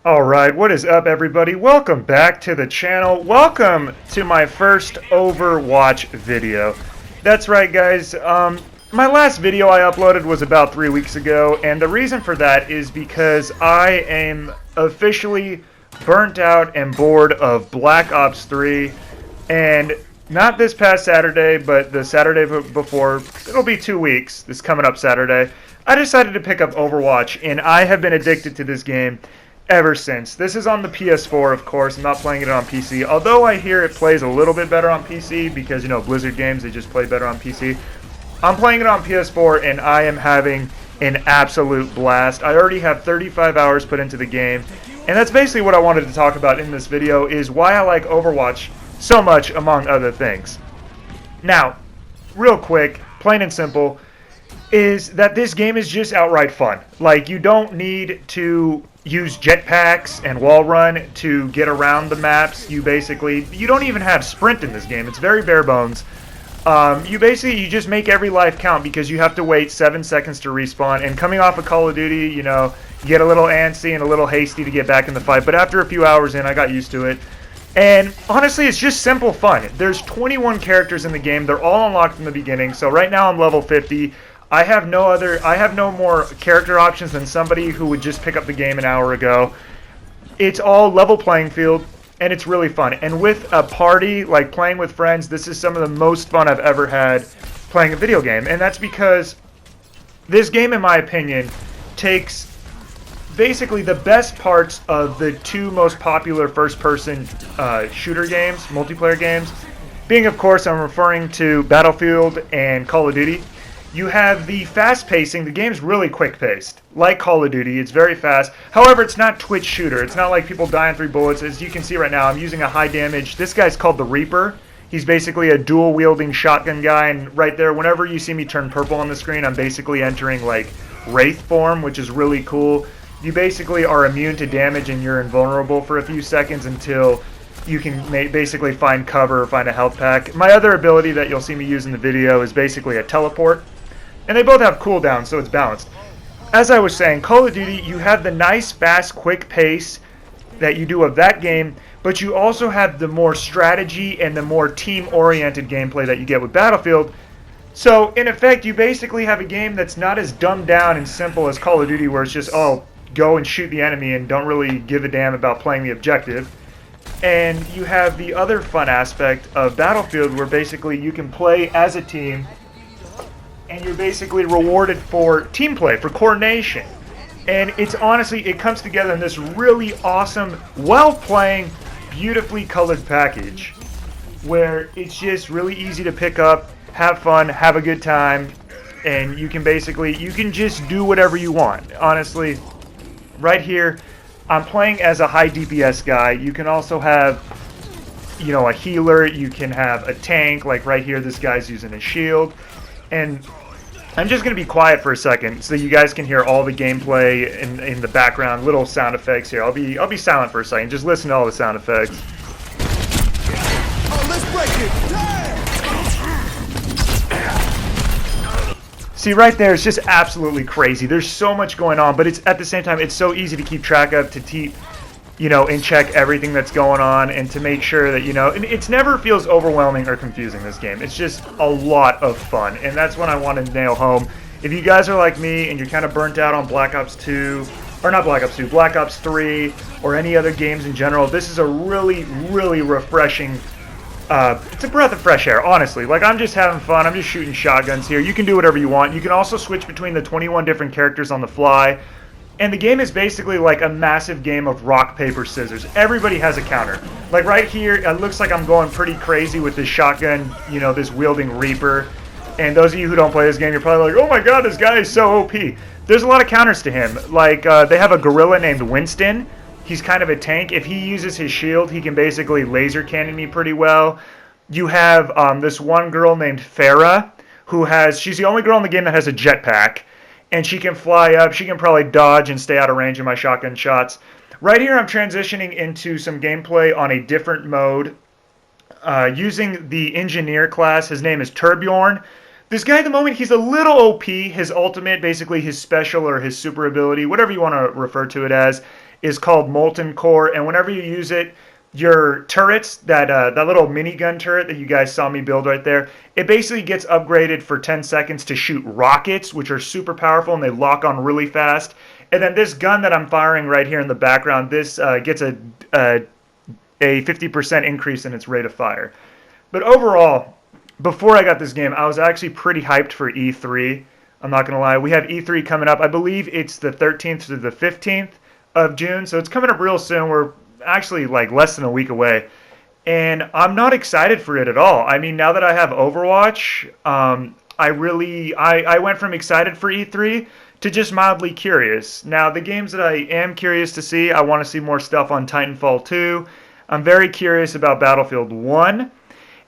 Alright, what is up everybody? Welcome back to the channel. Welcome to my first Overwatch video. That's right guys, my last video I uploaded was about 3 weeks ago, and the reason for that is because I am officially burnt out and bored of Black Ops 3, and not this past Saturday, but the Saturday before. It'll be 2 weeks, this coming up Saturday. I decided to pick up Overwatch, and I have been addicted to this game ever since. This is on the PS4, of course. I'm not playing it on PC, although I hear it plays a little bit better on PC because, you know, Blizzard games, they just play better on PC. I'm playing it on PS4, and I am having an absolute blast. I already have 35 hours put into the game, and that's basically what I wanted to talk about in this video, is why I like Overwatch so much, among other things. Now, real quick, plain and simple, is that this game is just outright fun. Like, you don't need to use jetpacks and wall run to get around the maps. You don't even have sprint in this game. It's very bare bones. You just make every life count because you have to wait 7 seconds to respawn. And coming off of Call of Duty, you know, you get a little antsy and a little hasty to get back in the fight. But after a few hours in, I got used to it. And honestly, it's just simple fun. There's 21 characters in the game. They're all unlocked in the beginning. So right now I'm level 50. I have no more character options than somebody who would just pick up the game an hour ago. It's all level playing field, and it's really fun. And with a party, like playing with friends, this is some of the most fun I've ever had playing a video game. And that's because this game, in my opinion, takes basically the best parts of the two most popular first-person shooter games, multiplayer games, being, of course, I'm referring to Battlefield and Call of Duty. You have the fast pacing. The game's really quick paced. Like Call of Duty, it's very fast. However, it's not Twitch shooter. It's not like people die in 3 bullets. As you can see right now, I'm using a high damage. This guy's called the Reaper. He's basically a dual wielding shotgun guy, and right there, whenever you see me turn purple on the screen, I'm basically entering like Wraith form, which is really cool. You basically are immune to damage and you're invulnerable for a few seconds until you can basically find cover or find a health pack. My other ability that you'll see me use in the video is basically a teleport. And they both have cooldowns, so it's balanced. As I was saying, Call of Duty, you have the nice, fast, quick pace that you do of that game, but you also have the more strategy and the more team-oriented gameplay that you get with Battlefield. So, in effect, you basically have a game that's not as dumbed down and simple as Call of Duty, where it's just, oh, go and shoot the enemy and don't really give a damn about playing the objective. And you have the other fun aspect of Battlefield, where basically you can play as a team, and you're basically rewarded for team play, for coordination. And it's honestly, it comes together in this really awesome, well-playing, beautifully colored package where it's just really easy to pick up, have fun, have a good time, and you can just do whatever you want. Honestly, right here, I'm playing as a high DPS guy. You can also have, you know, a healer, you can have a tank, like right here, this guy's using a shield. And I'm just going to be quiet for a second so you guys can hear all the gameplay in the background, little sound effects here. I'll be silent for a second. Just listen to all the sound effects. Oh, let's break it. See, right there, it's just absolutely crazy. There's so much going on, but it's at the same time, it's so easy to keep track of, to keep, you know, in check everything that's going on, and to make sure that, you know, and it never feels overwhelming or confusing, this game. It's just a lot of fun, and that's what I want to nail home. If you guys are like me and you're kind of burnt out on Black Ops 2, or not Black Ops 2, Black Ops 3, or any other games in general, this is a really, really refreshing, it's a breath of fresh air, honestly. Like, I'm just having fun. I'm just shooting shotguns here. You can do whatever you want. You can also switch between the 21 different characters on the fly. And the game is basically like a massive game of rock, paper, scissors. Everybody has a counter. Like right here, it looks like I'm going pretty crazy with this shotgun, you know, this wielding Reaper. And those of you who don't play this game, you're probably like, oh my god, this guy is so OP. There's a lot of counters to him. Like, they have a gorilla named Winston. He's kind of a tank. If he uses his shield, he can basically laser cannon me pretty well. You have this one girl named Farah, she's the only girl in the game that has a jetpack. And she can fly up. She can probably dodge and stay out of range of my shotgun shots. Right here, I'm transitioning into some gameplay on a different mode. Using the engineer class. His name is Turbjorn. This guy, at the moment, he's a little OP. His ultimate, basically his special or his super ability, whatever you want to refer to it as, is called Molten Core, and whenever you use it, your turrets, that little minigun turret that you guys saw me build right there, it basically gets upgraded for 10 seconds to shoot rockets, which are super powerful and they lock on really fast. And then this gun that I'm firing right here in the background, this gets a 50% increase in its rate of fire. But overall, before I got this game, I was actually pretty hyped for E3. I'm not going to lie. We have E3 coming up. I believe it's the 13th to the 15th of June, so it's coming up real soon. We're actually like less than a week away, and I'm not excited for it at all. I mean, now that I have Overwatch, I went from excited for E3 to just mildly curious. Now, the games that I am curious to see, I want to see more stuff on Titanfall 2. I'm very curious about Battlefield 1,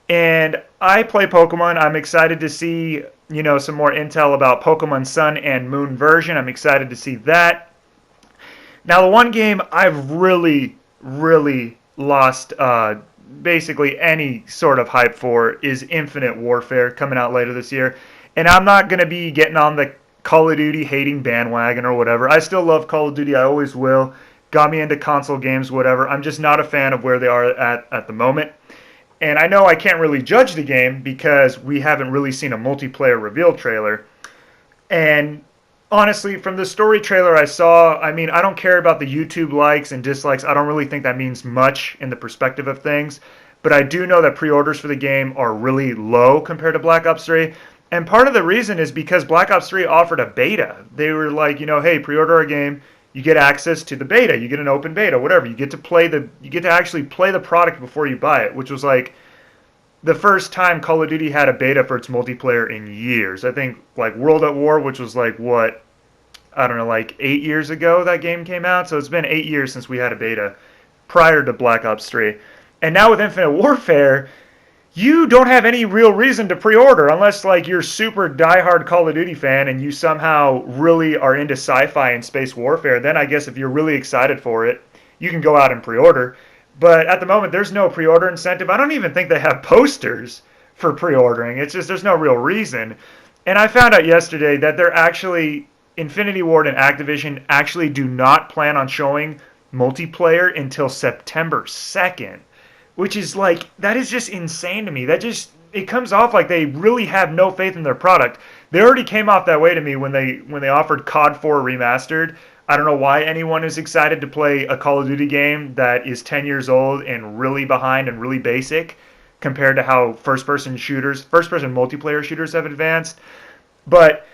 and I play Pokemon. I'm excited to see, some more intel about Pokemon Sun and Moon version. I'm excited to see that. Now, the one game I've really lost basically any sort of hype for is Infinite Warfare, coming out later this year. And I'm not going to be getting on the Call of Duty hating bandwagon or whatever. I still love Call of Duty. I always will. Got me into console games, whatever. I'm just not a fan of where they are at the moment. And I know I can't really judge the game because we haven't really seen a multiplayer reveal trailer. And honestly, from the story trailer I saw, I mean, I don't care about the YouTube likes and dislikes. I don't really think that means much in the perspective of things. But I do know that pre-orders for the game are really low compared to Black Ops 3. And part of the reason is because Black Ops 3 offered a beta. They were like, hey, pre-order our game, you get access to the beta, you get an open beta, whatever. You get to actually play the product before you buy it, which was like the first time Call of Duty had a beta for its multiplayer in years. I think like World at War, which was like what, I don't know, like 8 years ago that game came out. So it's been 8 years since we had a beta prior to Black Ops 3. And now with Infinite Warfare, you don't have any real reason to pre-order unless like you're super diehard Call of Duty fan and you somehow really are into sci-fi and space warfare. Then I guess if you're really excited for it, you can go out and pre-order. But at the moment, there's no pre-order incentive. I don't even think they have posters for pre-ordering. It's just there's no real reason. And I found out yesterday that they're actually, Infinity Ward and Activision actually do not plan on showing multiplayer until September 2nd. Which is like, that is just insane to me. It comes off like they really have no faith in their product. They already came off that way to me when they offered COD 4 Remastered. I don't know why anyone is excited to play a Call of Duty game that is 10 years old and really behind and really basic compared to how first-person multiplayer shooters have advanced. But,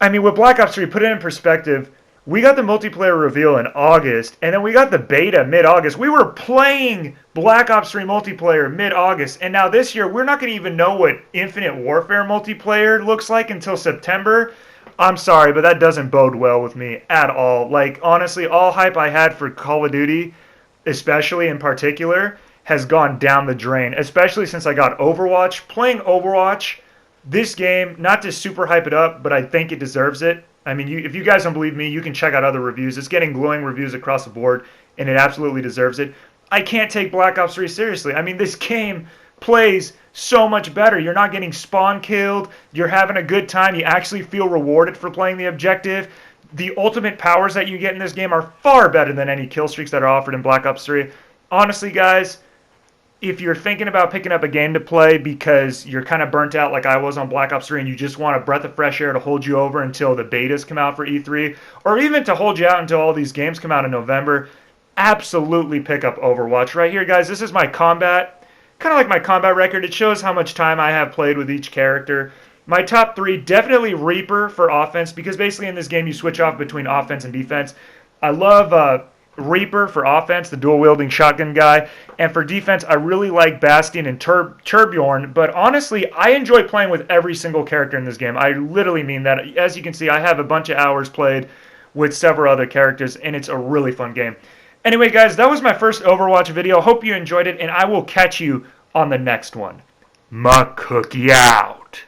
I mean, with Black Ops 3, put it in perspective, we got the multiplayer reveal in August, and then we got the beta mid-August. We were playing Black Ops 3 multiplayer mid-August, and now this year, we're not going to even know what Infinite Warfare multiplayer looks like until September. I'm sorry, but that doesn't bode well with me at all. Like, honestly, all hype I had for Call of Duty, especially in particular, has gone down the drain, especially since I got Overwatch. Playing Overwatch, this game, not to super hype it up, but I think it deserves it. I mean, if you guys don't believe me, you can check out other reviews. It's getting glowing reviews across the board, and it absolutely deserves it. I can't take Black Ops 3 seriously. I mean, this game plays so much better. You're not getting spawn killed. You're having a good time. You actually feel rewarded for playing the objective. The ultimate powers that you get in this game are far better than any kill streaks that are offered in Black Ops 3. Honestly, guys, if you're thinking about picking up a game to play because you're kind of burnt out like I was on Black Ops 3 and you just want a breath of fresh air to hold you over until the betas come out for E3, or even to hold you out until all these games come out in November, absolutely pick up Overwatch. Right here, guys, this is my combat, kind of like my combat record. It shows how much time I have played with each character. My top three, definitely Reaper for offense, because basically in this game you switch off between offense and defense. I love Reaper for offense, the dual-wielding shotgun guy. And for defense, I really like Bastion and Torbjorn. But honestly, I enjoy playing with every single character in this game. I literally mean that. As you can see, I have a bunch of hours played with several other characters, and it's a really fun game. Anyway, guys, that was my first Overwatch video. Hope you enjoyed it, and I will catch you on the next one. MCKOOKIE out.